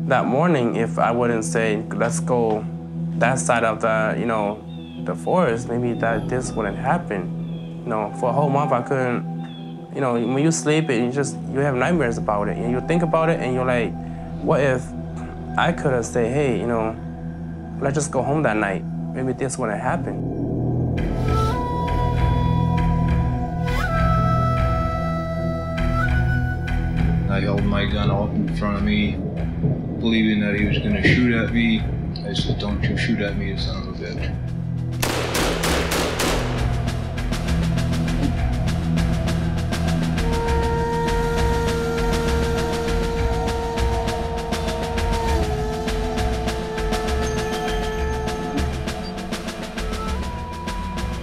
That morning, if I wouldn't say, let's go that side of the, the forest, maybe this wouldn't happen. For a whole month I couldn't, when you sleep, you have nightmares about it. And you think about it and you're like, what if I could have said, hey, let's just go home that night. Maybe this wouldn't happen. I held my gun out in front of me, believing that he was going to shoot at me. I said, don't you shoot at me, you son of a bitch.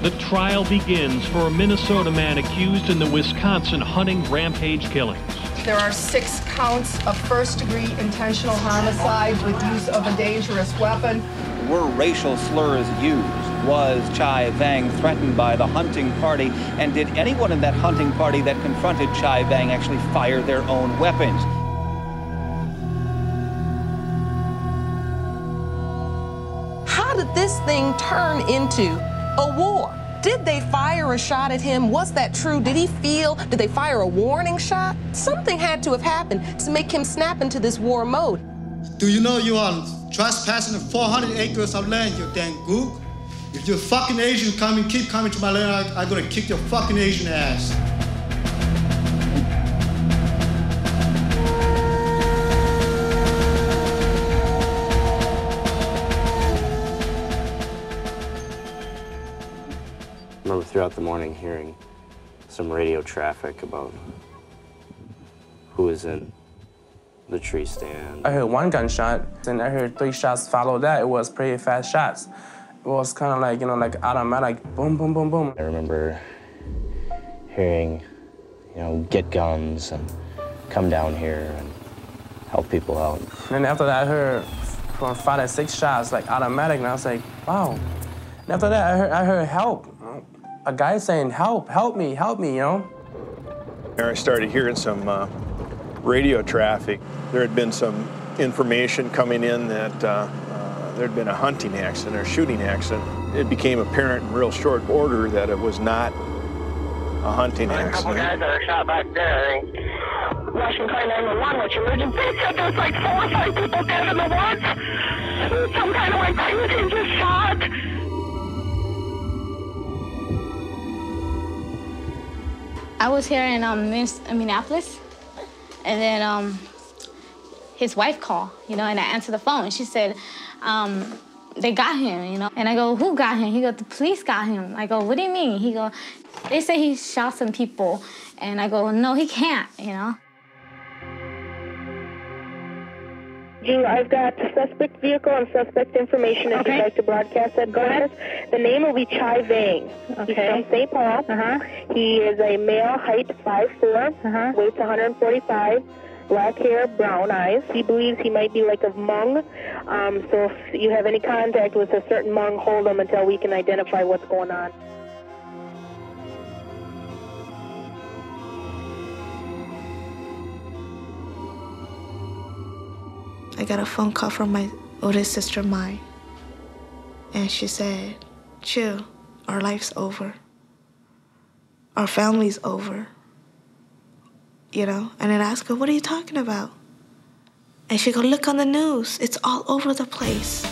The trial begins for a Minnesota man accused in the Wisconsin hunting rampage killings. There are 6 counts of first-degree intentional homicide with use of a dangerous weapon. Were racial slurs used? Was Chai Vang threatened by the hunting party? And did anyone in that hunting party that confronted Chai Vang actually fire their own weapons? How did this thing turn into a war? Did they fire a shot at him? Was that true? Did they fire a warning shot? Something had to have happened to make him snap into this war mode. Do you know you are trespassing 400 acres of land, you damn gook? If you're fucking Asian, keep coming to my land, I'm gonna kick your fucking Asian ass. I remember throughout the morning hearing some radio traffic about who was in the tree stand. I heard 1 gunshot, and I heard 3 shots follow that. It was pretty fast shots. It was kind of like, like automatic, boom, boom, boom, boom. I remember hearing, get guns and come down here and help people out. And after that, I heard from 5 to 6 shots, like automatic, and I was like, wow. And after that, I heard help. A guy saying, help me, I started hearing some radio traffic. There had been some information coming in that there had been a hunting accident or shooting accident. It became apparent in real short order that it was not a hunting accident. A couple guys that are shot back there. Russian call 911, what's your emergency? They said there's like 4 or 5 people dead in the woods. Some kind of like crazy just shot. I was here in Minneapolis, and then his wife called, and I answered the phone. And she said, they got him, And I go, who got him? He goes, the police got him. I go, what do you mean? He go, they say he shot some people. And I go, no, he can't, I've got the suspect vehicle and suspect information if you'd like to broadcast that. Go ahead. The name will be Chai Vang. Okay. He's from St. Paul. He is a male, height 5'4", weighs 145, black hair, brown eyes. He believes he might be like a Hmong. So if you have any contact with a certain Hmong, hold him until we can identify what's going on. I got a phone call from my oldest sister, Mai, and she said, chill, our life's over. Our family's over. And then I asked her, what are you talking about? And she go, look on the news. It's all over the place.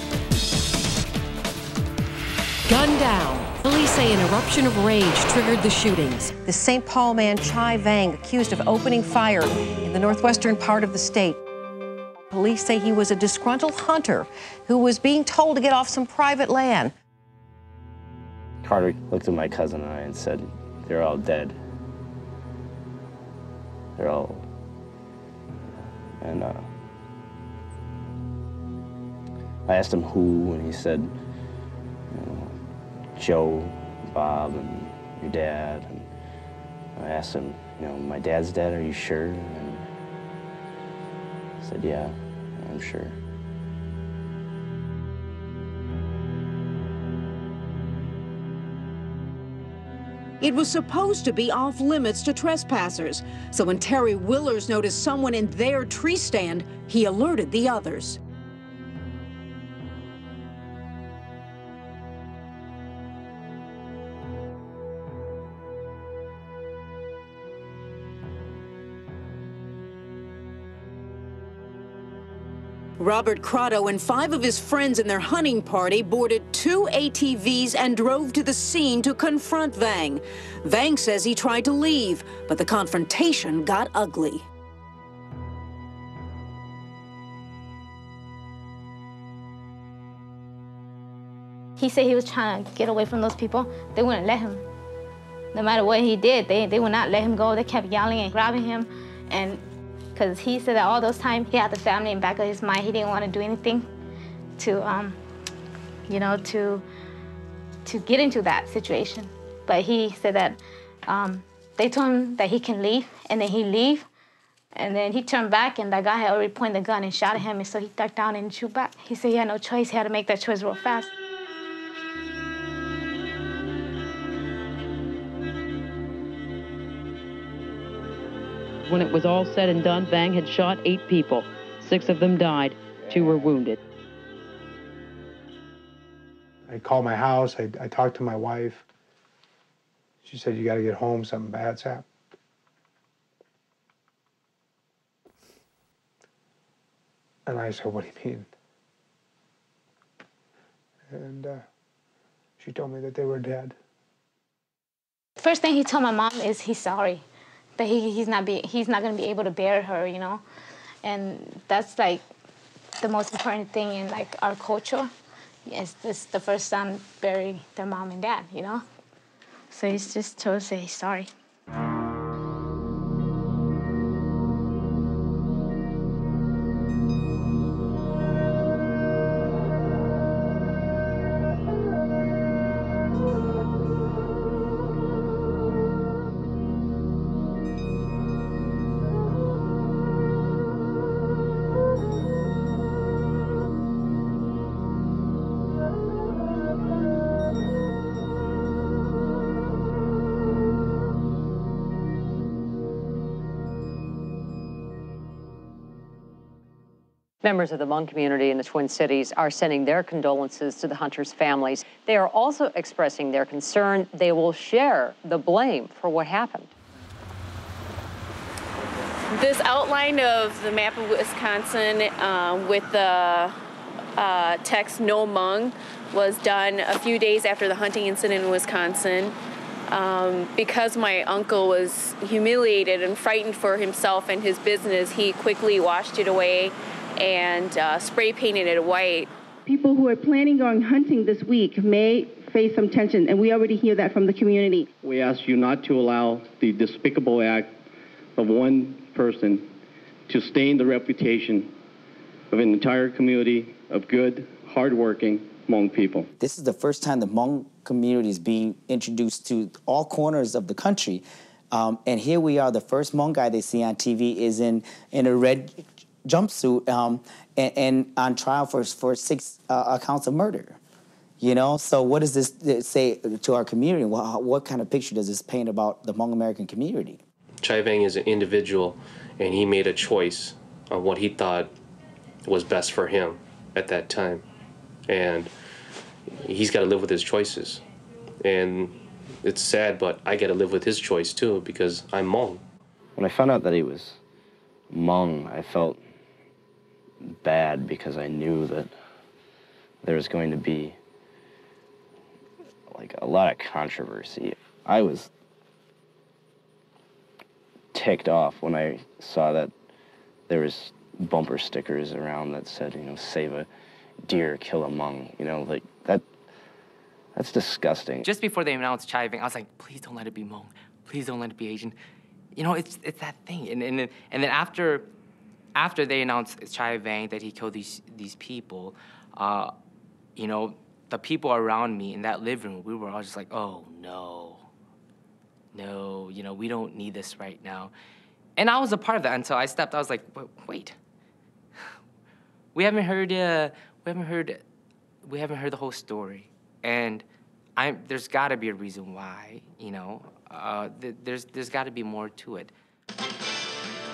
Gunned down. Police say an eruption of rage triggered the shootings. The St. Paul man Chai Vang accused of opening fire in the northwestern part of the state. Police say he was a disgruntled hunter who was being told to get off some private land. Carter looked at my cousin and I and said, they're all dead. They're all... And I asked him who, and he said, Joe, Bob, and your dad. And I asked him, my dad's dead, are you sure? And he said, yeah, I'm sure. It was supposed to be off limits to trespassers. So when Terry Willers noticed someone in their tree stand, he alerted the others. Robert Crotto and 5 of his friends and their hunting party boarded 2 ATVs and drove to the scene to confront Vang. Vang says he tried to leave, but the confrontation got ugly. He said he was trying to get away from those people. They wouldn't let him. No matter what he did, they would not let him go. They kept yelling and grabbing him. And because he said that all those times he had the family in the back of his mind. He didn't want to do anything to, you know, to get into that situation. But he said that they told him that he can leave, and then he leave, and then he turned back, and that guy had already pointed the gun and shot at him, and so he ducked down and shoot back. He said he had no choice. He had to make that choice real fast. When it was all said and done, Vang had shot 8 people. 6 of them died. 2 were wounded. I called my house. I talked to my wife. She said, "You got to get home. Something bad's happened." And I said, "What do you mean?" And she told me that they were dead. First thing he told my mom is he's sorry. That he's not going to be able to bear her, you know, and that's like the most important thing in like our culture. Is this the first son bury their mom and dad, you know? So he's just told to say he's sorry. Members of the Hmong community in the Twin Cities are sending their condolences to the hunters' families. They are also expressing their concern they will share the blame for what happened. This outline of the map of Wisconsin with the text "No Hmong" was done a few days after the hunting incident in Wisconsin. Because my uncle was humiliated and frightened for himself and his business, he quickly washed it away and spray painted it white. People who are planning on hunting this week may face some tension, and we already hear that from the community. We ask you not to allow the despicable act of one person to stain the reputation of an entire community of good, hardworking Hmong people. This is the first time the Hmong community is being introduced to all corners of the country. And here we are, the first Hmong guy they see on TV is in a red jumpsuit and on trial for 6 counts of murder. You know, so what does this say to our community? What kind of picture does this paint about the Hmong American community? Chai Vang is an individual, and he made a choice on what he thought was best for him at that time. And he's got to live with his choices. And it's sad, but I got to live with his choice too, because I'm Hmong. When I found out that he was Hmong, I felt bad because I knew that there was going to be like a lot of controversy. I was ticked off when I saw that there was bumper stickers around that said, you know, save a deer, kill a Hmong. You know, like that's disgusting. Just before they announced Chai Vang, I was like, please don't let it be Hmong. Please don't let it be Asian. You know, it's that thing. And then after they announced Chai Vang that he killed these people, you know, the people around me in that living room, we were all just like, oh no, you know, we don't need this right now. And I was a part of that until I stepped. I was like, wait, we haven't heard the whole story. And there's got to be a reason why, you know. There's got to be more to it.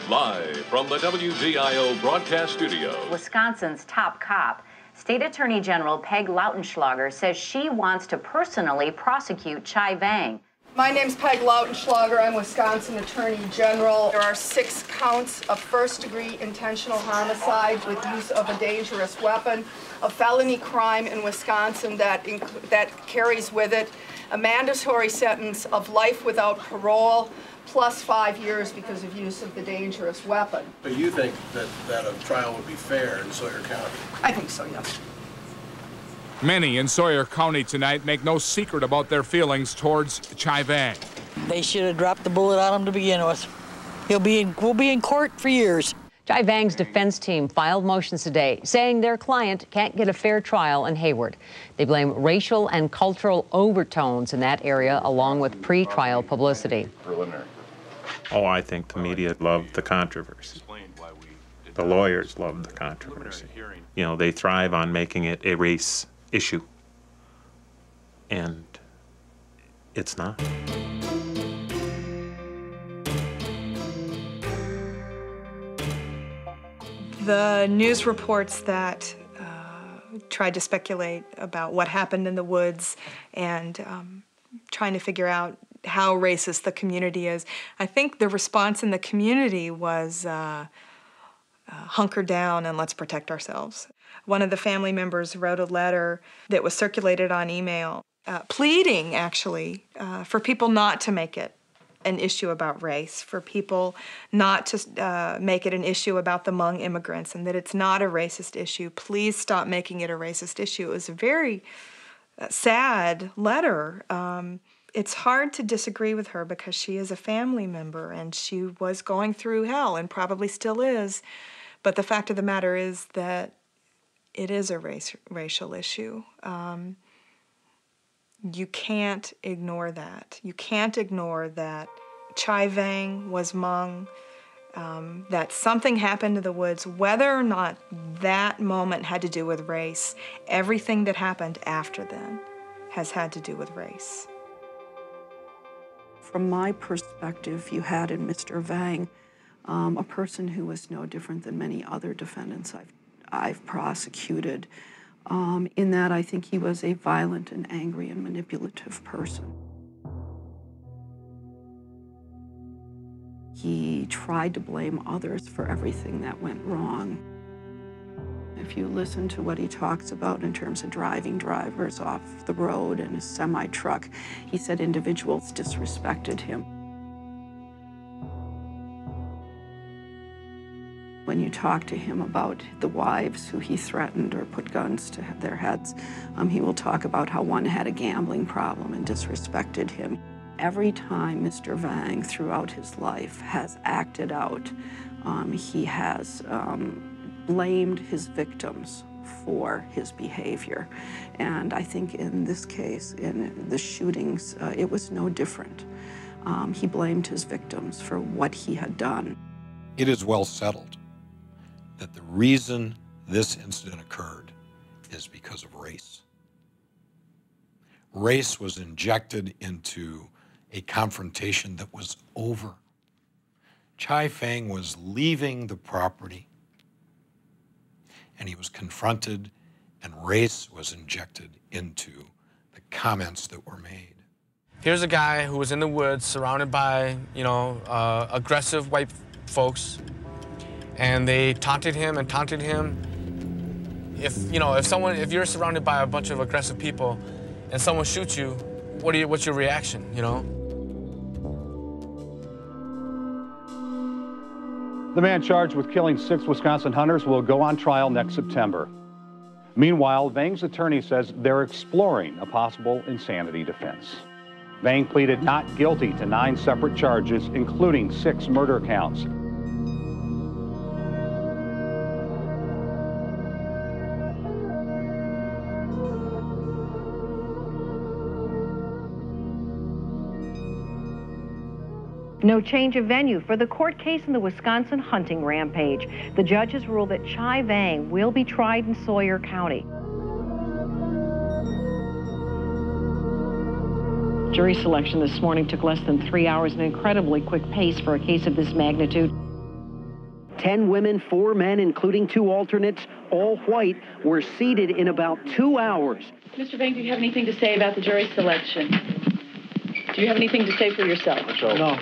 Live from the WDIO broadcast studio. Wisconsin's top cop, State Attorney General Peg Lautenschlager, says she wants to personally prosecute Chai Vang. My name's Peg Lautenschlager. I'm Wisconsin Attorney General. There are 6 counts of first-degree intentional homicide with use of a dangerous weapon, a felony crime in Wisconsin that carries with it a mandatory sentence of life without parole, plus 5 years because of use of the dangerous weapon. But you think that a trial would be fair in Sawyer County? I think so, yes. Many in Sawyer County tonight make no secret about their feelings towards Chai Vang. They should have dropped the bullet on him to begin with. We'll be in court for years. Chai Vang's defense team filed motions today saying their client can't get a fair trial in Hayward. They blame racial and cultural overtones in that area along with pre-trial publicity. Oh, I think the media loved the controversy. The lawyers loved the controversy. You know, they thrive on making it a race issue. And it's not. The news reports that tried to speculate about what happened in the woods and trying to figure out how racist the community is. I think the response in the community was hunker down and let's protect ourselves. One of the family members wrote a letter that was circulated on email, pleading actually for people not to make it an issue about race, for people not to make it an issue about the Hmong immigrants and that it's not a racist issue. Please stop making it a racist issue. It was a very sad letter. It's hard to disagree with her because she is a family member and she was going through hell and probably still is. But the fact of the matter is that it is a racial issue. You can't ignore that. You can't ignore that Chai Vang was Hmong, that something happened in the woods, whether or not that moment had to do with race. Everything that happened after then has had to do with race. From my perspective, you had in Mr. Vang a person who was no different than many other defendants I've prosecuted. In that I think he was a violent and angry and manipulative person. He tried to blame others for everything that went wrong. If you listen to what he talks about in terms of driving drivers off the road in a semi-truck, he said individuals disrespected him. When you talk to him about the wives who he threatened or put guns to their heads, he will talk about how one had a gambling problem and disrespected him. Every time Mr. Vang throughout his life has acted out, he has blamed his victims for his behavior. And I think in this case, in the shootings, it was no different. He blamed his victims for what he had done. It is well settled that the reason this incident occurred is because of race. Race was injected into a confrontation that was over. Chai Vang was leaving the property and he was confronted and race was injected into the comments that were made. Here's a guy who was in the woods surrounded by, aggressive white folks, and they taunted him and taunted him. If you're surrounded by a bunch of aggressive people and someone shoots you, what's your reaction, The man charged with killing 6 Wisconsin hunters will go on trial next September. Meanwhile, Vang's attorney says they're exploring a possible insanity defense. Vang pleaded not guilty to 9 separate charges, including 6 murder counts. No change of venue for the court case in the Wisconsin hunting rampage. The judge has ruled that Chai Vang will be tried in Sawyer County. Jury selection this morning took less than 3 hours, an incredibly quick pace for a case of this magnitude. 10 women, 4 men, including 2 alternates, all white, were seated in about 2 hours. Mr. Vang, do you have anything to say about the jury selection? Do you have anything to say for yourself? No.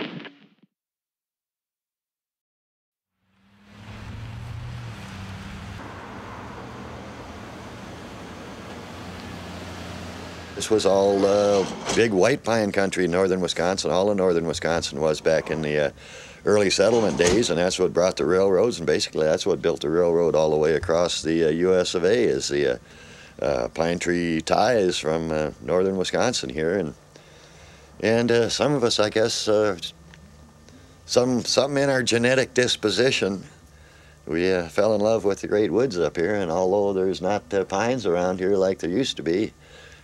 This was all big white pine country in northern Wisconsin. All of northern Wisconsin was back in the early settlement days, and that's what brought the railroads, and basically that's what built the railroad all the way across the U.S. of A. is the pine tree ties from northern Wisconsin here, and some of us, I guess, something in our genetic disposition, we fell in love with the great woods up here, and although there's not pines around here like there used to be,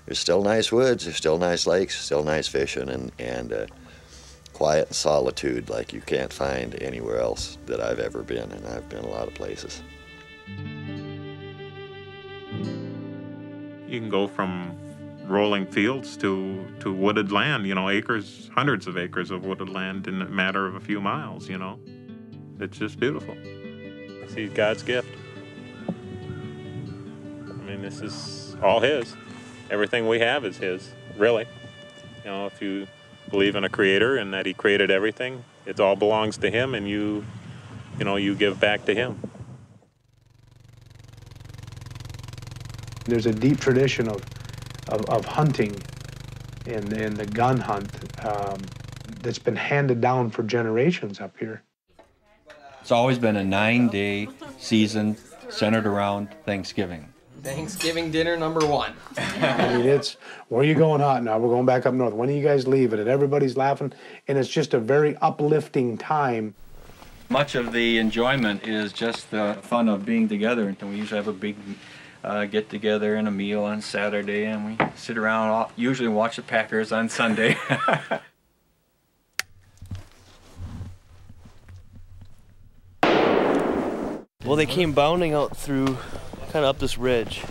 there's still nice woods, there's still nice lakes, still nice fishing, and quiet and solitude like you can't find anywhere else that I've ever been, and I've been a lot of places. You can go from rolling fields to wooded land, you know, acres, hundreds of acres of wooded land in a matter of a few miles, you know. It's just beautiful. See, God's gift. I mean, this is all His. Everything we have is His, really. You know, if you believe in a creator and that He created everything, it all belongs to Him, and you know, you give back to Him. There's a deep tradition of hunting and the gun hunt that's been handed down for generations up here. It's always been a 9-day season centered around Thanksgiving. Thanksgiving dinner #1. I mean, it's, where are you going hot now? We're going back up north. When are you guys leaving? And everybody's laughing, and it's just a very uplifting time. Much of the enjoyment is just the fun of being together, and we usually have a big get together and a meal on Saturday, and we sit around, usually watch the Packers on Sunday. Well, they came bounding out through, kind of up this ridge,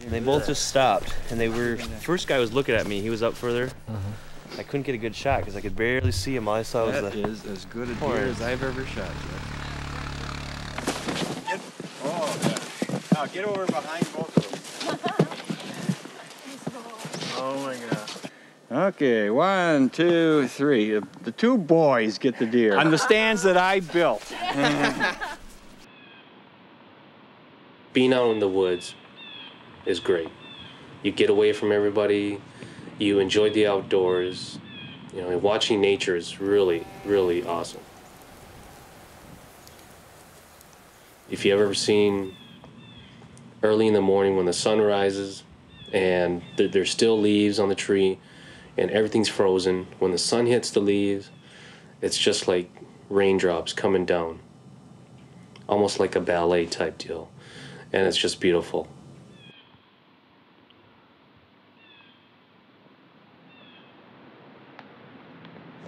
and they both just stopped, and they were, first guy was looking at me, he was up further. I couldn't get a good shot because I could barely see him. All I saw was the... That is as good a deer as I've ever shot, Jeff. Now get over behind both of them. Oh my God. Okay, 1, 2, 3. The 2 boys get the deer. On the stands that I built. Being out in the woods is great. You get away from everybody, you enjoy the outdoors. You know, watching nature is really, really awesome. If you ever seen early in the morning when the sun rises and there's still leaves on the tree and everything's frozen, when the sun hits the leaves, it's just like raindrops coming down. Almost like a ballet type deal. And it's just beautiful.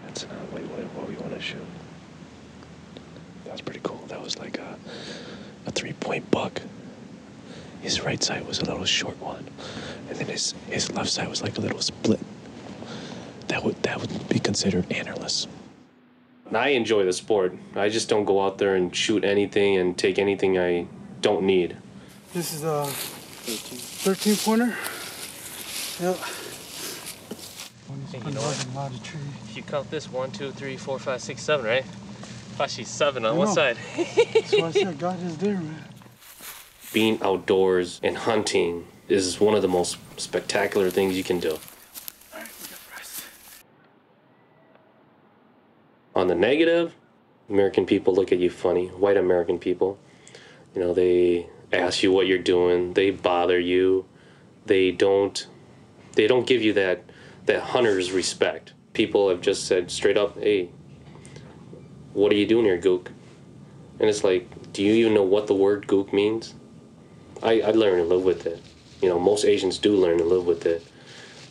That's not what we want to shoot. That was pretty cool. That was like a 3-point buck. His right side was a little short one, and then his left side was like a little split. That would be considered antlerless. I enjoy the sport. I just don't go out there and shoot anything and take anything I don't need. This is a 13-pointer. Yep. Hey, you know what? If you count this, 1, 2, 3, 4, 5, 6, 7, right? Actually 7 on one side. That's why I said God is there, man. Being outdoors and hunting is one of the most spectacular things you can do. On the negative, American people look at you funny, white American people. You know, they ask you what you're doing, they bother you, they don't give you that hunter's respect. People have just said straight up, hey, what are you doing here, gook? And it's like, do you even know what the word gook means? I learned to live with it. You know, most Asians do learn to live with it.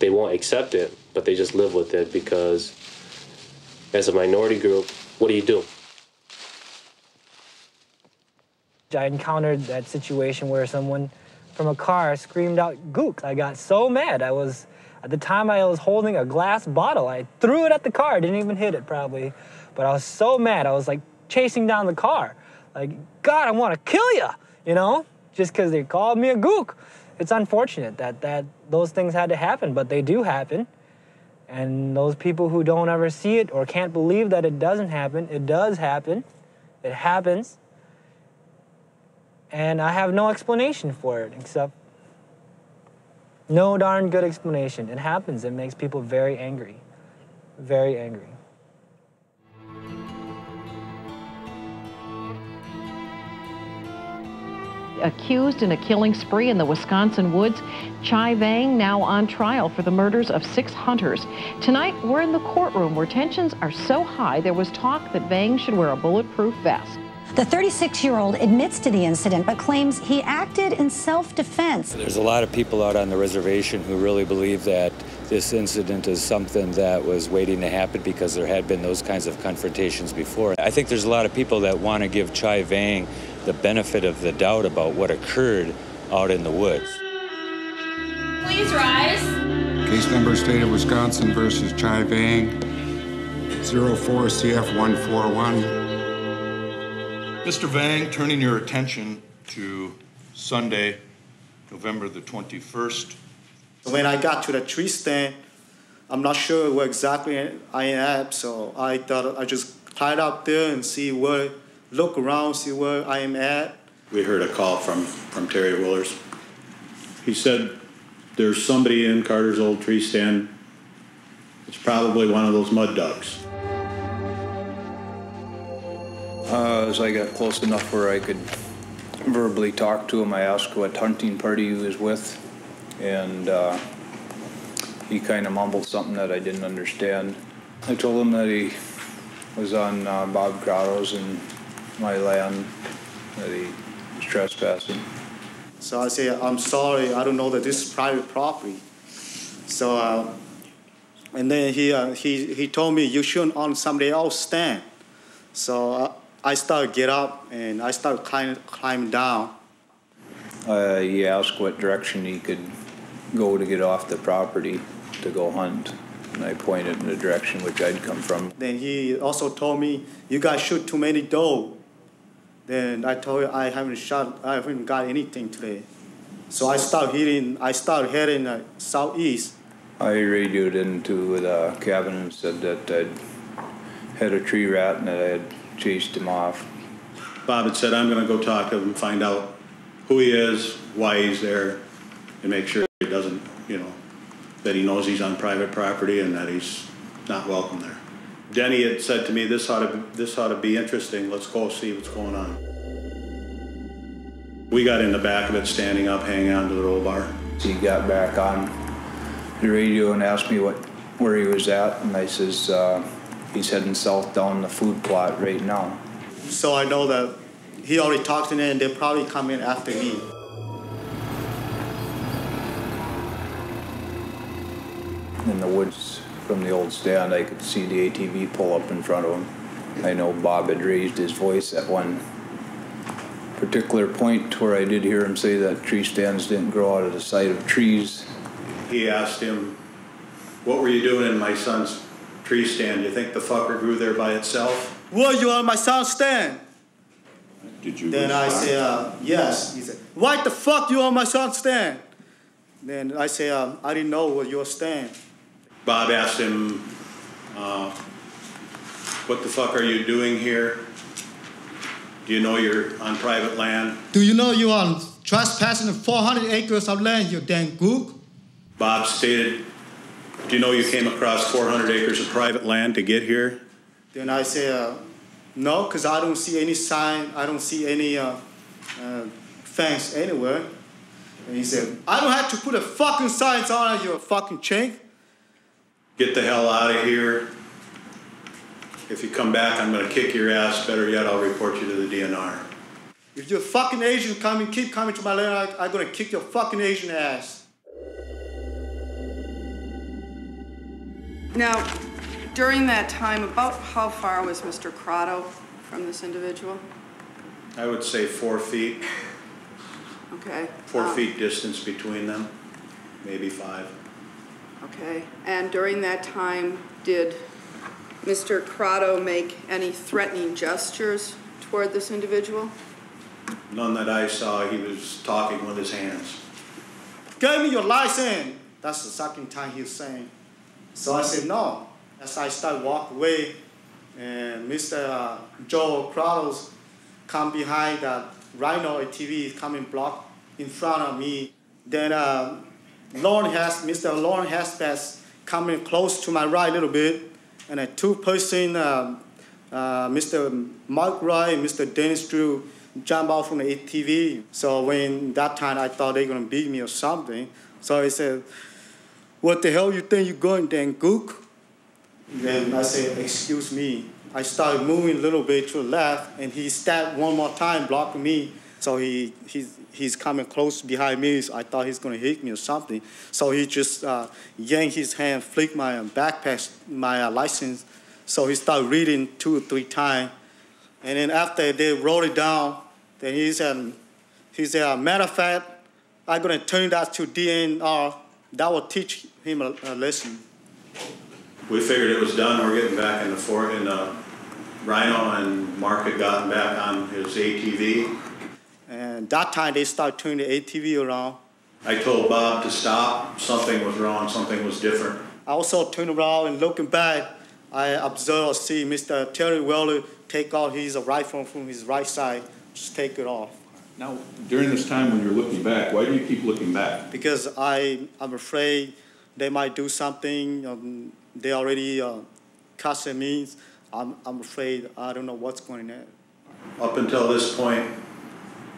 They won't accept it, but they just live with it because as a minority group, what do you do? I encountered that situation where someone from a car screamed out "gook." I got so mad. I was At the time, I was holding a glass bottle. I threw it at the car. I didn't even hit it, probably. But I was so mad. I was like chasing down the car. Like, God, I want to kill you, you know? Just because they called me a gook. It's unfortunate that those things had to happen, but they do happen. And those people who don't ever see it or can't believe that it doesn't happen, it does happen. It happens. And I have no explanation for it except no darn good explanation. It happens. It makes people very angry. Very angry. Accused in a killing spree in the Wisconsin woods, Chai Vang now on trial for the murders of 6 hunters. Tonight, we're in the courtroom where tensions are so high there was talk that Vang should wear a bulletproof vest. The 36-year-old admits to the incident but claims he acted in self-defense. There's a lot of people out on the reservation who really believe that this incident is something that was waiting to happen because there had been those kinds of confrontations before. I think there's a lot of people that want to give Chai Vang the benefit of the doubt about what occurred out in the woods. Please rise. Case number State of Wisconsin versus Chai Vang, 04 CF 141. Mr. Vang, turning your attention to Sunday, November the 21st. When I got to the tree stand, I'm not sure where exactly I am, so I thought I just climbed up there and look around, see where I am at. We heard a call from Terry Willers. He said there's somebody in Carter's old tree stand. It's probably one of those mud ducks. As I got close enough where I could verbally talk to him, I asked what hunting party he was with, and he kind of mumbled something that I didn't understand. I told him that he was on Bob Crotto's and my land, that he was trespassing. So I say, I'm sorry, I don't know that this is private property. So, and then he told me, you shouldn't on somebody else's stand. So I started get up and I started climb down. He asked what direction he could go to get off the property to go hunt. And I pointed in the direction which I'd come from. Then he also told me, you guys shoot too many doe. Then I told him I haven't got anything today. So I started heading southeast. I radioed into the cabin and said that I'd had a tree rat and that I had chased him off. Bob had said, I'm going to go talk to him and find out who he is, why he's there, and make sure he doesn't, that he knows he's on private property and that he's not welcome there. Denny had said to me, this ought to be interesting. Let's go see what's going on. We got in the back of it, standing up, hanging on to the roll bar. He got back on the radio and asked me where he was at, and I says, he's heading south down the food plot right now. So I know that he already talked to them and they'll probably come in after me. In the woods from the old stand, I could see the ATV pull up in front of him. I know Bob had raised his voice at one particular point where I did hear him say that tree stands didn't grow out of the side of trees. He asked him, what were you doing in my son's tree stand? You think the fucker grew there by itself? Were you on my son's stand? Did you Then respond? I say, yes. He said, why the fuck you on my son's stand? Then I say, I didn't know what your stand. Bob asked him, what the fuck are you doing here? Do you know you're on private land? Do you know you are trespassing 400 acres of land, you damn gook? Bob stated, do you know you came across 400 acres of private land to get here? Then I say, no, because I don't see any sign, I don't see any fence anywhere. And he said, I don't have to put a fucking sign on it, you fucking chink. Get the hell out of here. If you come back, I'm going to kick your ass. Better yet, I'll report you to the DNR. If you're fucking Asian, keep coming to my land, I'm going to kick your fucking Asian ass. Now, during that time, about how far was Mr. Crotto from this individual? I would say 4 feet. Okay. 4 feet distance between them, maybe 5. Okay, and during that time, did Mr. Crotto make any threatening gestures toward this individual? None that I saw. He was talking with his hands. Give me your license. That's the second time he was saying. So I said no. As I started walking away, and Mr. Joe Crotto come behind that Rhino TV coming block in front of me. Then Mr. Lauren Hespeth coming close to my right a little bit, and a two-person, Mr. Mark Roy and Mr. Dennis Drew jump out from the ATV. So when that time I thought they were gonna beat me or something. So I said, "What the hell you think you're going then, gook?" Then I said, "Excuse me." I started moving a little bit to the left, and he stabbed one more time, blocking me. So he's coming close behind me. So I thought he's gonna hit me or something. So he just yanked his hand, flicked my backpack, my license. So he started reading 2 or 3 times. And then after they wrote it down, then he said, "Matter of fact, I'm gonna turn that to DNR. That will teach him a lesson." We figured it was done. We're getting back in the fort, and Rhino and Mark had gotten back on his ATV. And that time they started turning the ATV around. I told Bob to stop. Something was wrong. Something was different. I also turned around and looking back, I observed, see Mr. Terry Weller take out his rifle from his right side, just take it off. Now, during this time when you're looking back, why do you keep looking back? Because I'm afraid they might do something. They already cussing me. I'm afraid I don't know what's going on. Up until this point,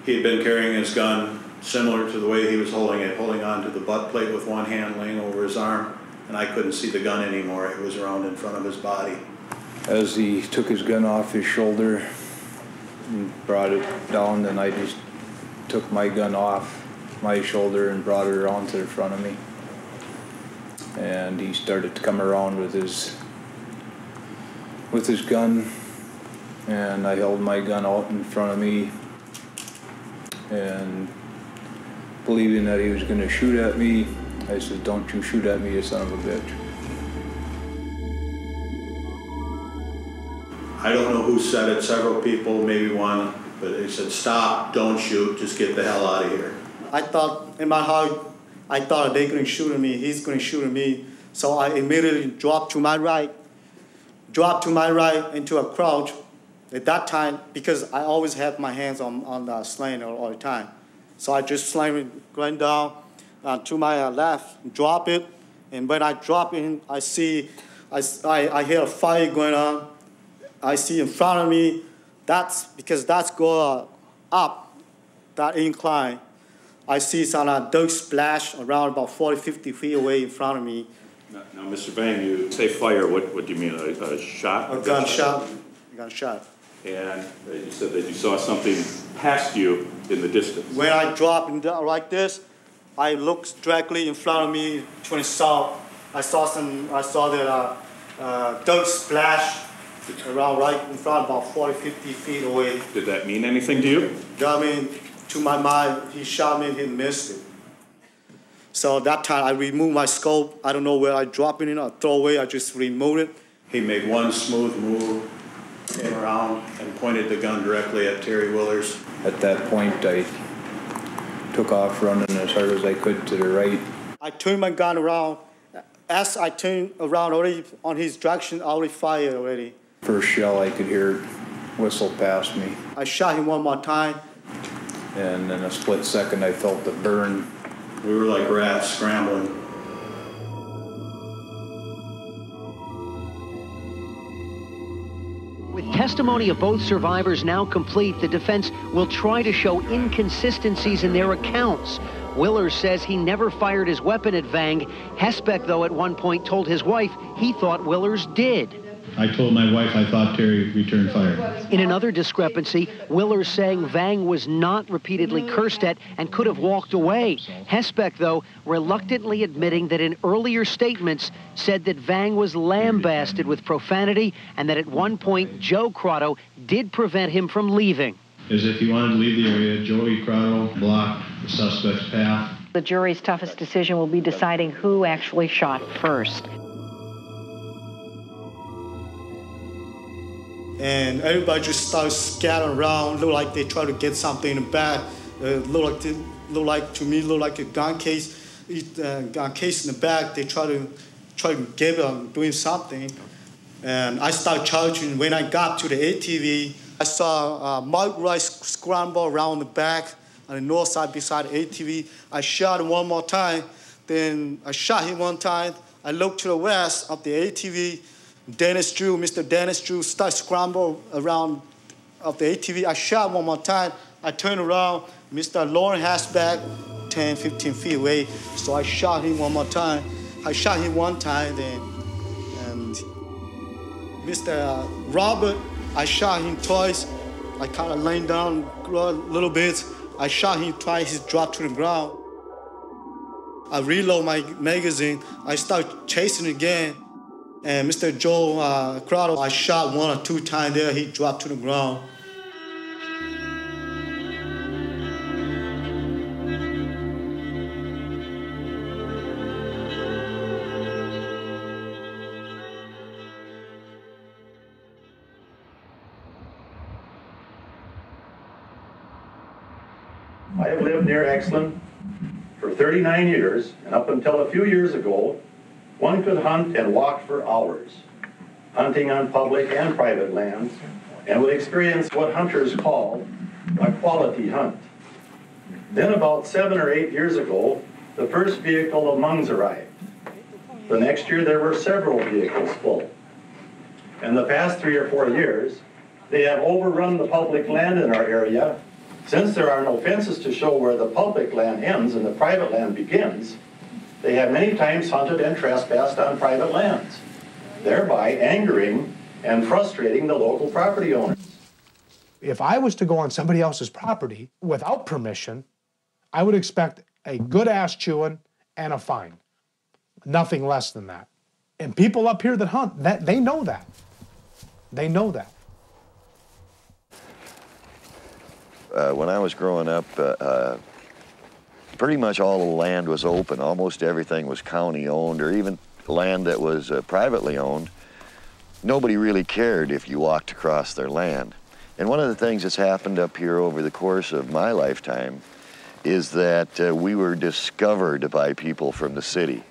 he had been carrying his gun similar to the way he was holding it, holding on to the butt plate with one hand laying over his arm, and I couldn't see the gun anymore. It was around in front of his body. As he took his gun off his shoulder and brought it down, then I just took my gun off my shoulder and brought it around to the front of me. And he started to come around with his gun, and I held my gun out in front of me, and believing that he was going to shoot at me, I said, "Don't you shoot at me, you son of a bitch." I don't know who said it, several people, maybe one, but they said, "Stop, don't shoot, just get the hell out of here." I thought, in my heart, I thought they're going to shoot at me, he's going to shoot at me. So I immediately dropped to my right into a crouch. At that time, because I always have my hands on the sling all the time. So I just slam it going down to my left, drop it, and when I drop it, I hear a fire going on. I see in front of me, that's go up, that incline. I see some dirt splash around about 40, 50 feet away in front of me. Now, Mr. Vang, you say fire, what do you mean, a shot? A gunshot. Gunshot. And you said that you saw something past you in the distance. When I dropped like this, I looked directly in front of me to the south. I saw the dirt splash around right in front, about 40, 50 feet away. Did that mean anything to you? I mean, to my mind, he shot me and he missed it. So that time I removed my scope. I don't know where I drop it in or throw away. I just removed it. He made one smooth move, came around and pointed the gun directly at Terry Willers. At that point, I took off running as hard as I could to the right. I turned my gun around. As I turned around already on his direction, I already fired already. First shell, I could hear whistle past me. I shot him one more time. And in a split second, I felt the burn. We were like rats scrambling. With testimony of both survivors now complete, the defense will try to show inconsistencies in their accounts. Willers says he never fired his weapon at Vang. Hespeck, though, at one point told his wife he thought Willers did. I told my wife I thought Terry returned fire. In another discrepancy, Willers saying Vang was not repeatedly cursed at and could have walked away. Hespeck, though, reluctantly admitting that in earlier statements said that Vang was lambasted with profanity and that at one point Joe Crotto did prevent him from leaving. As if he wanted to leave the area, Joey Crotto blocked the suspect's path. The jury's toughest decision will be deciding who actually shot first. And everybody just started scattering around, look like they try to get something in the back. Look like to me, look like a gun case. Gun case in the back. They try to give doing something. And I started charging. When I got to the ATV, I saw mud rice scramble around the back on the north side beside the ATV. I shot him one more time. Then I shot him one time. I looked to the west of the ATV. Mr. Dennis Drew started scramble around of the ATV. I shot one more time. I turned around. Mr. Lauren Hasback, 10, 15 feet away. So I shot him one more time. I shot him one time then. And Mr. Robert, I shot him twice. I kind of laying down a little bit. I shot him twice. He dropped to the ground. I reload my magazine. I start chasing again. And Mr. Joe Crowder, I shot 1 or 2 times there. He dropped to the ground. I have lived near Exlin for 39 years, and up until a few years ago, one could hunt and walk for hours, hunting on public and private lands, and would experience what hunters call a quality hunt. Then about 7 or 8 years ago, the first vehicle of Hmong's arrived. The next year there were several vehicles full. In the past 3 or 4 years, they have overrun the public land in our area. Since there are no fences to show where the public land ends and the private land begins, they have many times hunted and trespassed on private lands, thereby angering and frustrating the local property owners. If I was to go on somebody else's property without permission, I would expect a good ass chewing and a fine. Nothing less than that. And people up here that hunt, they know that. They know that. When I was growing up, pretty much all the land was open. Almost everything was county owned, or even land that was privately owned. Nobody really cared if you walked across their land. And one of the things that's happened up here over the course of my lifetime is that we were discovered by people from the city.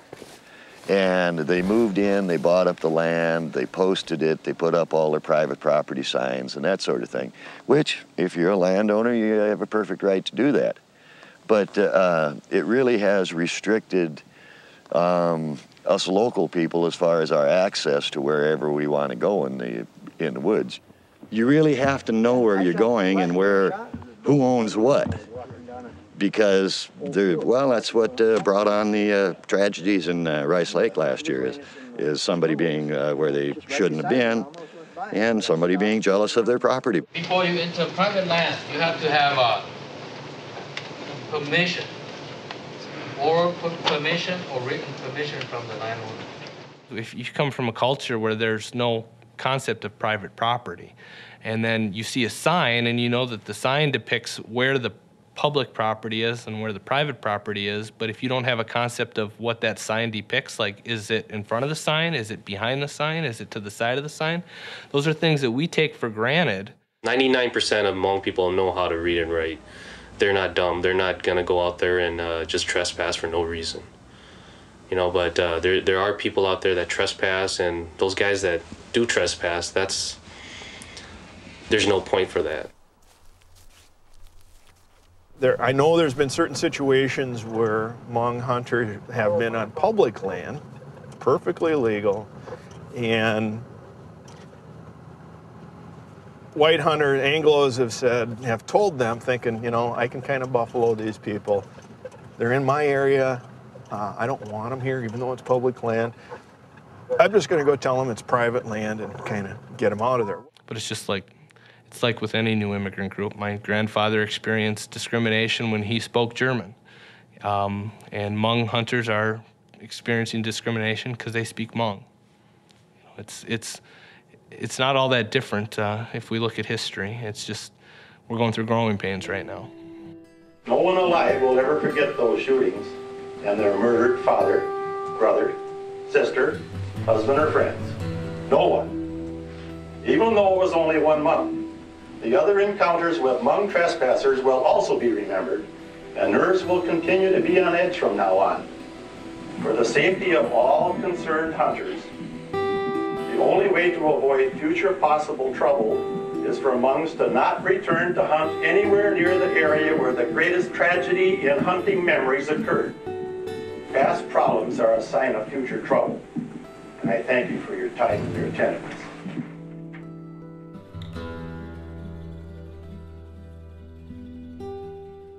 And they moved in, they bought up the land, they posted it, they put up all their private property signs and that sort of thing, which, if you're a landowner, you have a perfect right to do that. But it really has restricted us local people as far as our access to wherever we want to go in the woods. You really have to know where you're going and who owns what. Because, that's what brought on the tragedies in Rice Lake last year, is somebody being where they shouldn't have been, and somebody being jealous of their property. Before you enter private land, you have to have permission, oral permission or written permission from the landowner. If you come from a culture where there's no concept of private property, and then you see a sign and you know that the sign depicts where the public property is and where the private property is, but if you don't have a concept of what that sign depicts, like is it in front of the sign, is it behind the sign, is it to the side of the sign, those are things that we take for granted. 99% of Hmong people know how to read and write. They're not dumb. They're not going to go out there and just trespass for no reason. You know, but there are people out there that trespass, and those guys that do trespass, there's no point for that. I know there's been certain situations where Hmong hunters have been on public land, perfectly legal, and white hunter Anglos have told them, thinking, you know, I can kind of buffalo these people. They're in my area. I don't want them here, even though it's public land. I'm just going to go tell them it's private land and kind of get them out of there. But it's just like, it's like with any new immigrant group. My grandfather experienced discrimination when he spoke German. And Hmong hunters are experiencing discrimination because they speak Hmong. You know, it's not all that different if we look at history. It's just we're going through growing pains right now. No one alive will ever forget those shootings and their murdered father, brother, sister, husband, or friends. No one. Even though it was only 1 month, the other encounters with Hmong trespassers will also be remembered, and nerves will continue to be on edge from now on. For the safety of all concerned hunters, the only way to avoid future possible trouble is for Hmongs to not return to hunt anywhere near the area where the greatest tragedy in hunting memories occurred. Past problems are a sign of future trouble, and I thank you for your time and your attentiveness.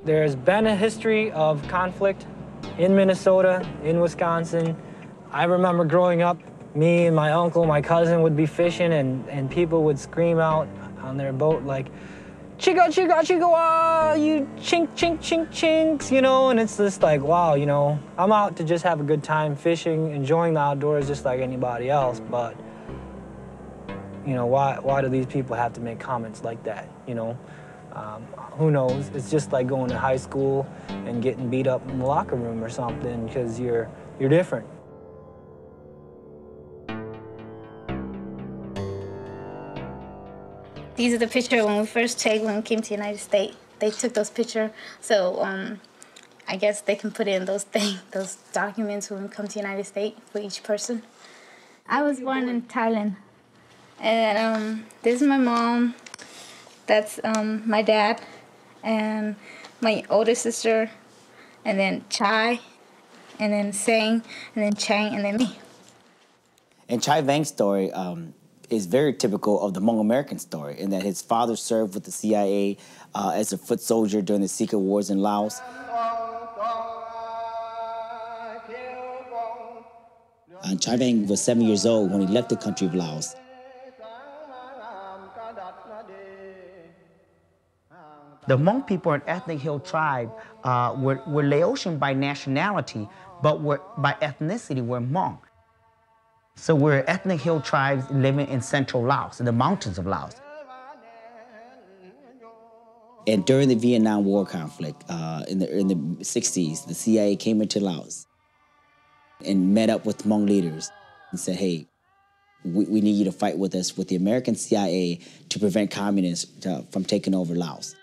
There's been a history of conflict in Minnesota, in Wisconsin. I remember growing up, me and my uncle, my cousin would be fishing and people would scream out on their boat like, "Chica, chica, chica, wah, you chink, chink, chink, chinks," you know, and it's just like, wow, you know, I'm out to just have a good time fishing, enjoying the outdoors just like anybody else, but, you know, why do these people have to make comments like that, you know? Who knows? It's just like going to high school and getting beat up in the locker room or something because you're different. These are the pictures when we first checked when we came to the United States. They took those pictures, so I guess they can put in those documents when we come to the United States for each person. I was born in Thailand, and this is my mom. That's my dad, and my older sister, and then Chai, and then Sang, and then Chang, and then me. And Chai Vang's story is very typical of the Hmong American story in that his father served with the CIA as a foot soldier during the secret wars in Laos. And Chai Vang was 7 years old when he left the country of Laos. The Hmong people, an ethnic hill tribe, were Laotian by nationality, but by ethnicity were Hmong. So we're ethnic hill tribes living in central Laos, in the mountains of Laos. And during the Vietnam War conflict, in the 60s, the CIA came into Laos and met up with Hmong leaders and said, hey, we need you to fight with us, with the American CIA, to prevent communists from taking over Laos.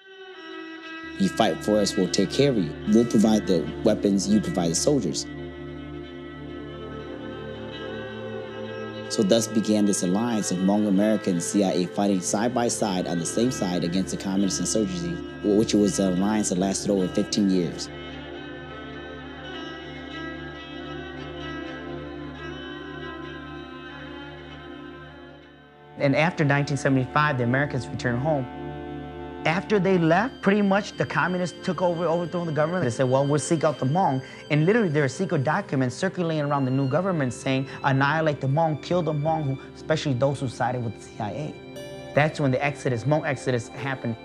You fight for us, we'll take care of you. We'll provide the weapons, you provide the soldiers. So thus began this alliance of Hmong American and CIA fighting side by side on the same side against the communist insurgency, which was an alliance that lasted over 15 years. And after 1975, the Americans returned home. After they left, pretty much the communists took over, overthrowing the government. They said, well, we'll seek out the Hmong. And literally there are secret documents circulating around the new government saying, annihilate the Hmong, kill the Hmong, especially those who sided with the CIA. That's when the exodus, Hmong exodus happened.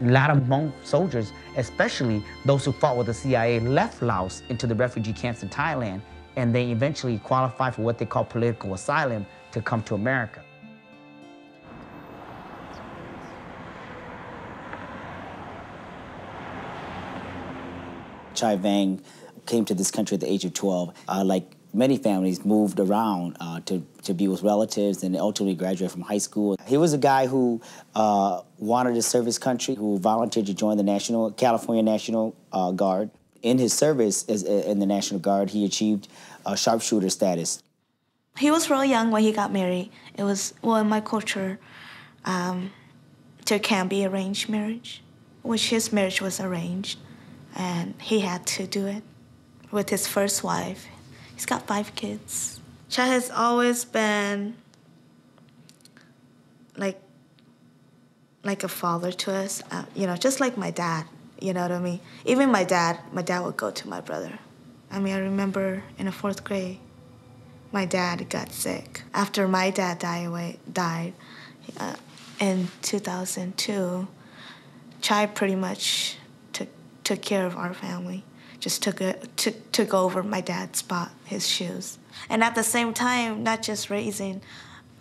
A lot of Hmong soldiers, especially those who fought with the CIA, left Laos into the refugee camps in Thailand, and they eventually qualified for what they call political asylum to come to America. Chai Vang came to this country at the age of 12. Like many families, moved around to be with relatives and ultimately graduated from high school. He was a guy who wanted to serve his country, who volunteered to join the California National Guard. In his service in the National Guard, he achieved sharpshooter status. He was real young when he got married. It was, well, in my culture, there can be arranged marriage, which his marriage was arranged. And he had to do it with his first wife. He's got 5 kids. Chai has always been like a father to us, you know, just like my dad, you know what I mean? Even my dad would go to my brother. I mean, I remember in the 4th grade, my dad got sick. After my dad died in 2002, Chai pretty much took care of our family, just took over my dad's spot, his shoes. And at the same time, not just raising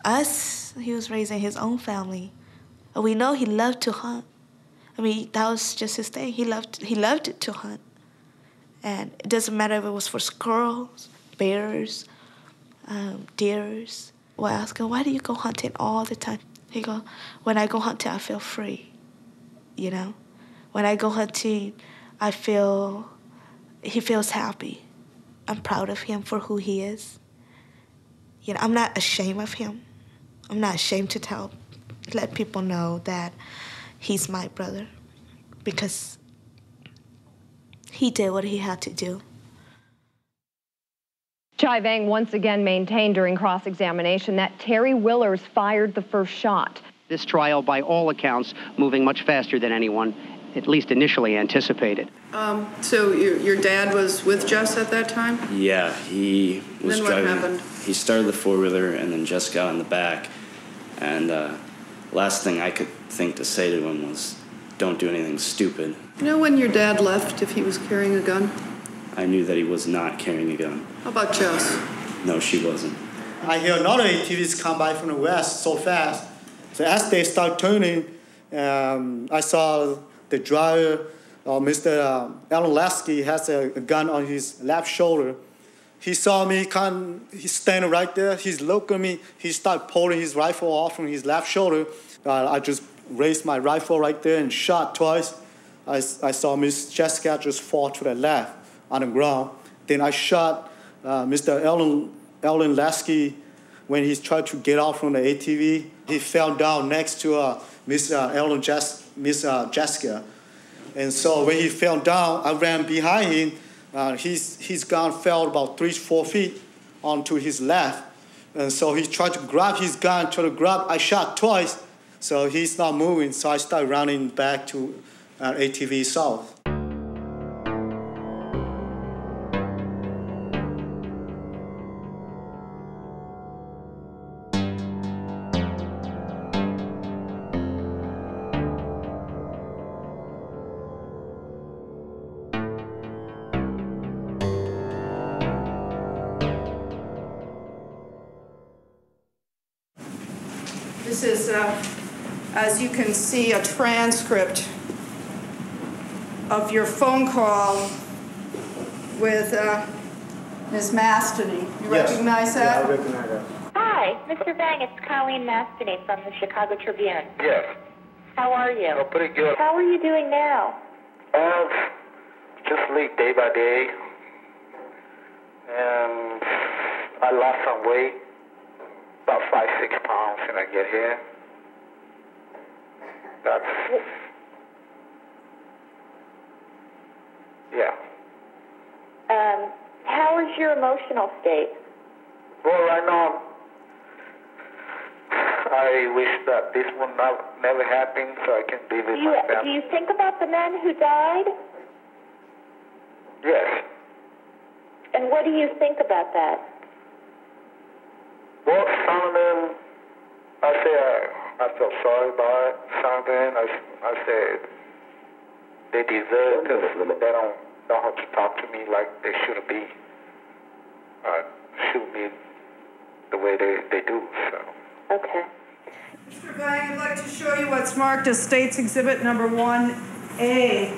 us, he was raising his own family. We know he loved to hunt. I mean, that was just his thing. He loved to hunt. And it doesn't matter if it was for squirrels, bears, deers. Well, I asked him, why do you go hunting all the time? He go, when I go hunting, I feel free, you know? When I go hunting, he feels happy. I'm proud of him for who he is. You know, I'm not ashamed of him. I'm not ashamed to let people know that he's my brother, because he did what he had to do. Chai Vang once again maintained during cross-examination that Terry Willers fired the first shot. This trial, by all accounts, moving much faster than anyone, at least initially, anticipated. So your dad was with Jess at that time? Yeah, he was then driving. What happened? He started the four-wheeler and then Jess got in the back. And last thing I could think to say to him was, don't do anything stupid. You know when your dad left, if he was carrying a gun? I knew that he was not carrying a gun. How about Jess? No, she wasn't. I hear another ATVs come by from the west so fast. So as they start turning, I saw the driver, Mr. Alan Lasky, has a gun on his left shoulder. He saw me he's standing right there. He's looking at me. He started pulling his rifle off from his left shoulder. I just raised my rifle right there and shot twice. I saw Miss Jessica just fall to the left on the ground. Then I shot Mr. Alan Lasky when he tried to get out from the ATV. He fell down next to Miss Jessica. And so when he fell down, I ran behind him. His gun fell about 3-4 feet onto his left. And so he tried to grab his gun, I shot twice, so he's not moving. So I started running back to ATV south. This is, as you can see, a transcript of your phone call with Ms. Mastany. You recognize that? Yeah, I recognize that. Hi, Mr. Vang, it's Colleen Mastany from the Chicago Tribune. Yes. How are you? Oh, pretty good. How are you doing now? Just lead day by day. And I lost some weight, about 5-6 pounds when I get here. That's, yeah. How is your emotional state? Well, right now, I wish that this would never happen so I can be with my family. Do you think about the men who died? Yes. And what do you think about that? Well, some of them, I say I feel sorry about it. Some of them, I say they deserve because they don't know how to talk to me like they should be. Should be the way they do, so. Okay. Mr. Vang, I'd like to show you what's marked as States Exhibit number 1A.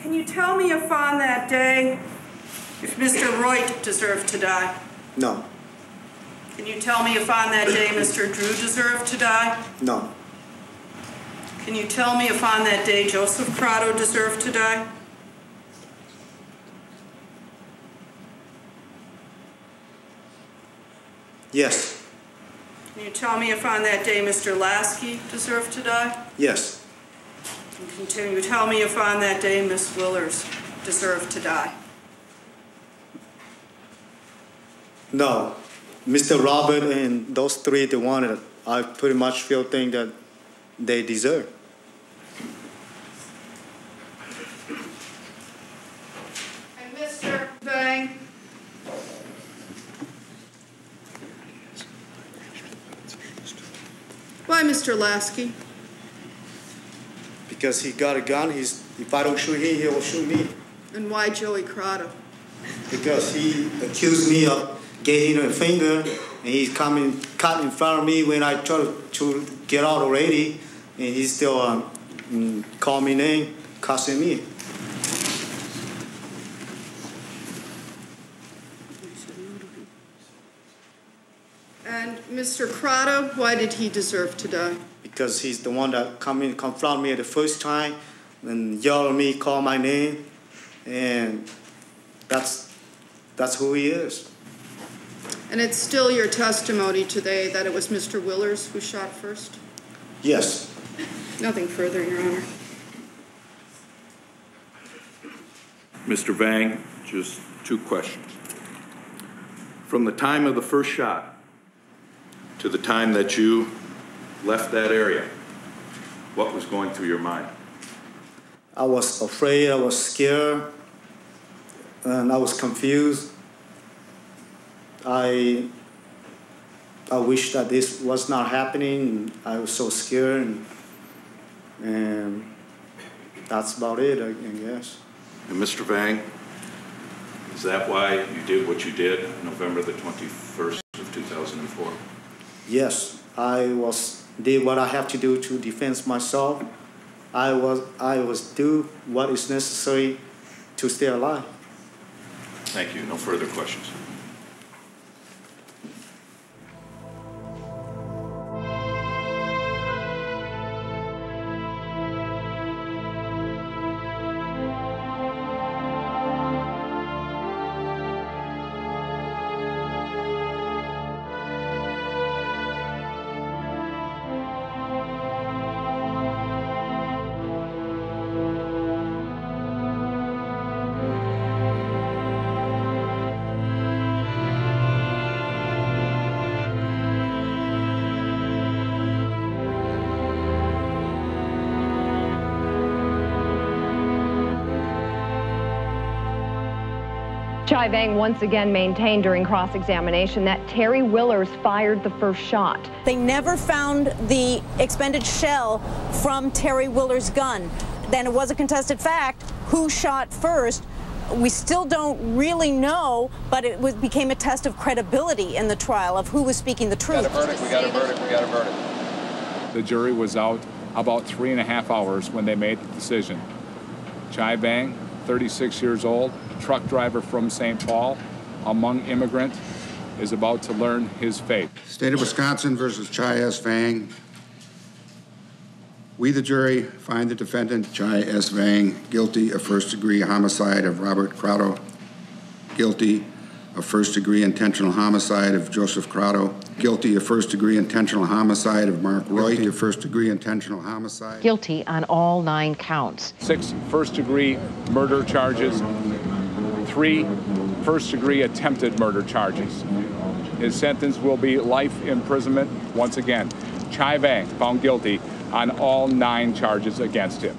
Can you tell me if on that day, if Mr. Roit deserved to die? No. Can you tell me if on that day Mr. Drew deserved to die? No. Can you tell me if on that day Joseph Prado deserved to die? Yes. Can you tell me if on that day Mr. Lasky deserved to die? Yes. And can you tell me if on that day Miss Willers deserved to die? No. Mr. Robert and those three, the one that I pretty much think that they deserve. And Mr. Vang? Why Mr. Lasky? Because he got a gun, if I don't shoot him, he will shoot me. And why Joey Crotto? Because he accused me of getting a finger and he's coming, cut in front of me when I try to get out already, and he still call me name, cussing me. And Mr. Crotto, why did he deserve to die? Because he's the one that come in, confront me the first time, and yell at me, call my name, and that's who he is. And it's still your testimony today that it was Mr. Willers who shot first? Yes. Nothing further, Your Honor. Mr. Vang, just 2 questions. From the time of the first shot to the time that you left that area, what was going through your mind? I was afraid, I was scared, and I was confused. I wish that this was not happening. I was so scared, and that's about it, I guess. And Mr. Vang, is that why you did what you did November the 21st of 2004? Yes, I did what I have to do to defend myself. I was do what is necessary to stay alive. Thank you. No further questions. Chai Vang once again maintained during cross-examination that Terry Willers fired the first shot. They never found the expended shell from Terry Willers' gun. Then it was a contested fact who shot first. We still don't really know, but it became a test of credibility in the trial of who was speaking the truth. We got a verdict, we got a verdict, we got a verdict. The jury was out about 3.5 hours when they made the decision. Chai Vang, 36 years old, truck driver from St. Paul, among immigrants, is about to learn his fate. State of Wisconsin versus Chai S. Vang. We, the jury, find the defendant, Chai S. Vang, guilty of first-degree homicide of Robert Crotto, guilty of first-degree intentional homicide of Joseph Crotto, guilty of first-degree intentional homicide of Mark Roy, guilty of first-degree intentional homicide. Guilty on all 9 counts. 6 first-degree murder charges, 3 first-degree attempted murder charges. His sentence will be life imprisonment. Once again, Chai Vang found guilty on all 9 charges against him.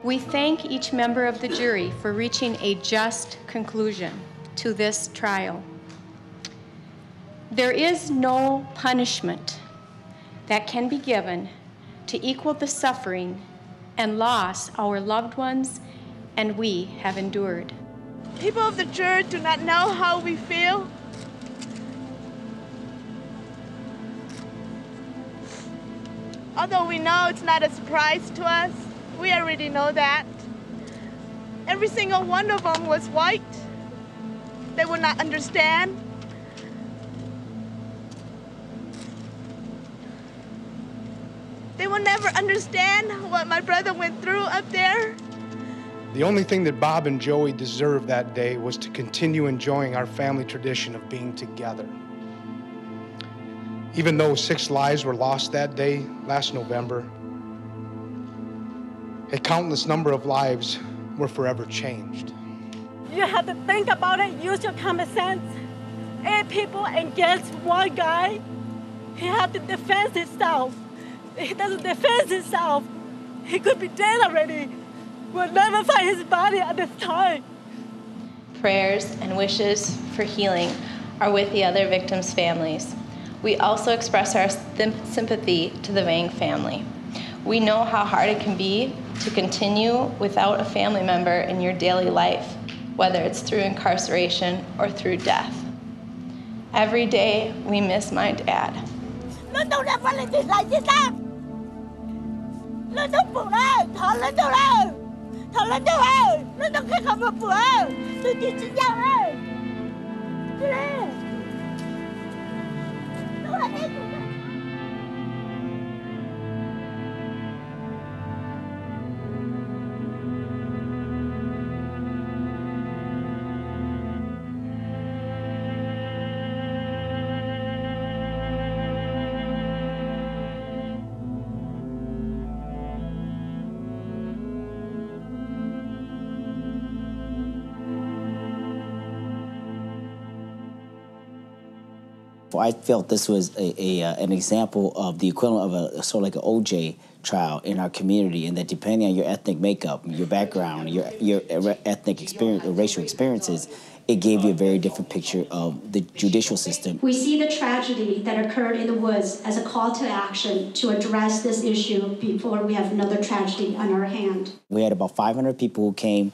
We thank each member of the jury for reaching a just conclusion to this trial. There is no punishment that can be given to equal the suffering and loss our loved ones and we have endured. People of the jury do not know how we feel. Although we know it's not a surprise to us, we already know that. Every single one of them was white. They would not understand. They will never understand what my brother went through up there. The only thing that Bob and Joey deserved that day was to continue enjoying our family tradition of being together. Even though 6 lives were lost that day, last November, a countless number of lives were forever changed. You have to think about it, use your common sense. 8 people against 1 guy. He had to defend himself. If he doesn't defend himself, he could be dead already. We'll never find his body at this time. prayers, and wishes for healing are with the other victims' families. We also express our sympathy to the Vang family. We know how hard it can be to continue without a family member in your daily life, whether it's through incarceration or through death. Every day, we miss my dad. I felt this was an example of the equivalent of a sort of like an OJ trial in our community, and that depending on your ethnic makeup, your background, your ethnic experience, or racial experiences, it gave you a very different picture of the judicial system. We see the tragedy that occurred in the woods as a call to action to address this issue before we have another tragedy on our hand. We had about 500 people who came,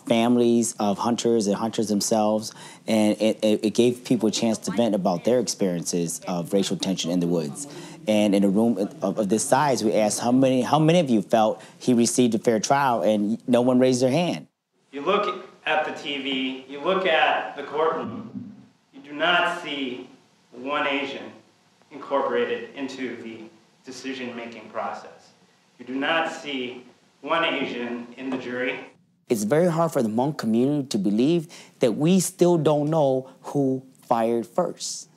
families of hunters and hunters themselves, and it gave people a chance to vent about their experiences of racial tension in the woods. And in a room of this size, we asked how many of you felt he received a fair trial, and no one raised their hand. You look at the TV, you look at the courtroom, you do not see one Asian incorporated into the decision-making process. You do not see one Asian in the jury. It's very hard for the Hmong community to believe that we still don't know who fired first.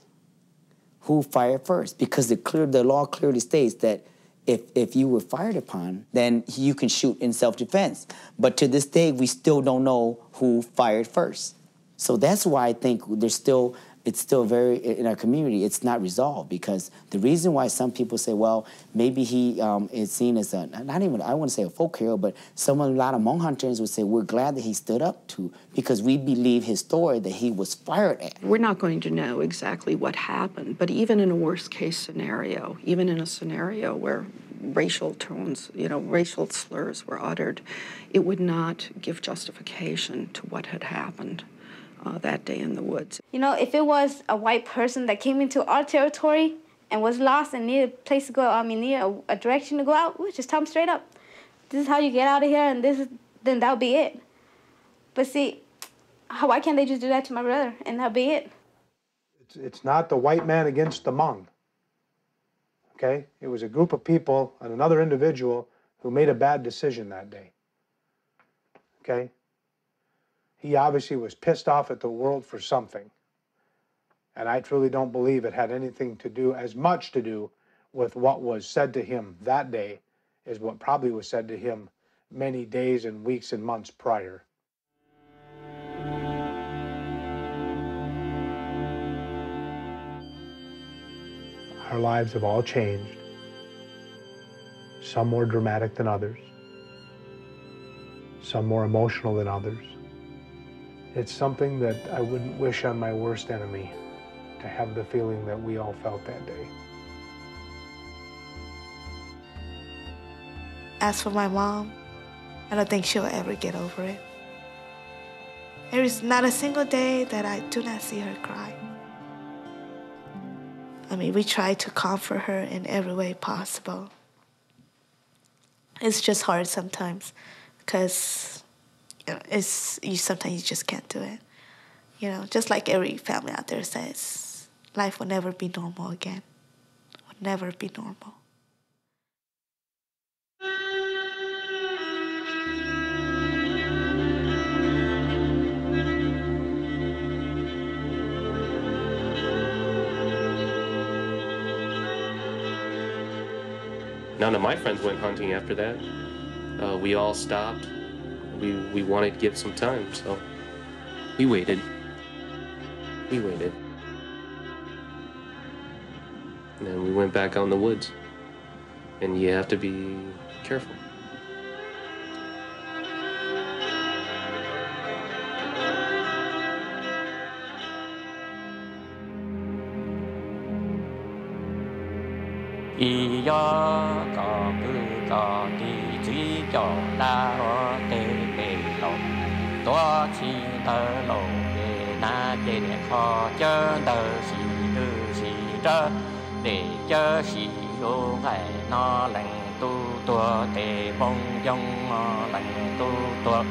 Who fired first? Because the law clearly states that if you were fired upon, then you can shoot in self-defense. But to this day, we still don't know who fired first. So that's why I think it's still very, in our community, it's not resolved, because the reason why some people say, well, maybe he is seen as a, not even, I wouldn't say a folk hero, but a lot of Hmong hunters would say, we're glad that he stood up to, because we believe his story that he was fired at. We're not going to know exactly what happened, but even in a worst case scenario, even in a scenario where racial tones, racial slurs were uttered, it would not give justification to what had happened that day in the woods. If it was a white person that came into our territory and was lost and needed a place to go, needed a direction to go out, we just tell them straight up, this is how you get out of here, and then that'll be it. But see, why can't they just do that to my brother and that'll be it? It's not the white man against the Hmong. Okay? It was a group of people and another individual who made a bad decision that day. Okay? He obviously was pissed off at the world for something. And I truly don't believe it had anything to do, as much to do, with what was said to him that day as what probably was said to him many days and weeks and months prior. Our lives have all changed, some more dramatic than others, some more emotional than others. It's something that I wouldn't wish on my worst enemy, to have the feeling that we all felt that day. As for my mom, I don't think she'll ever get over it. There is not a single day that I do not see her cry. We try to comfort her in every way possible. It's just hard sometimes, because sometimes you just can't do it. Just like every family out there says, life will never be normal again. Will never be normal. None of my friends went hunting after that. We all stopped. We wanted to give some time, so we waited. We waited. And then we went back out in the woods. And you have to be careful. ý do có cứ có đi chỉ cho là ở tê bề lộ tua chi tờ lộ về na để khó chớ tờ xì tư xì trơ để chớ xì vô ngày nó lành tu tua tê bông dông lành tu tua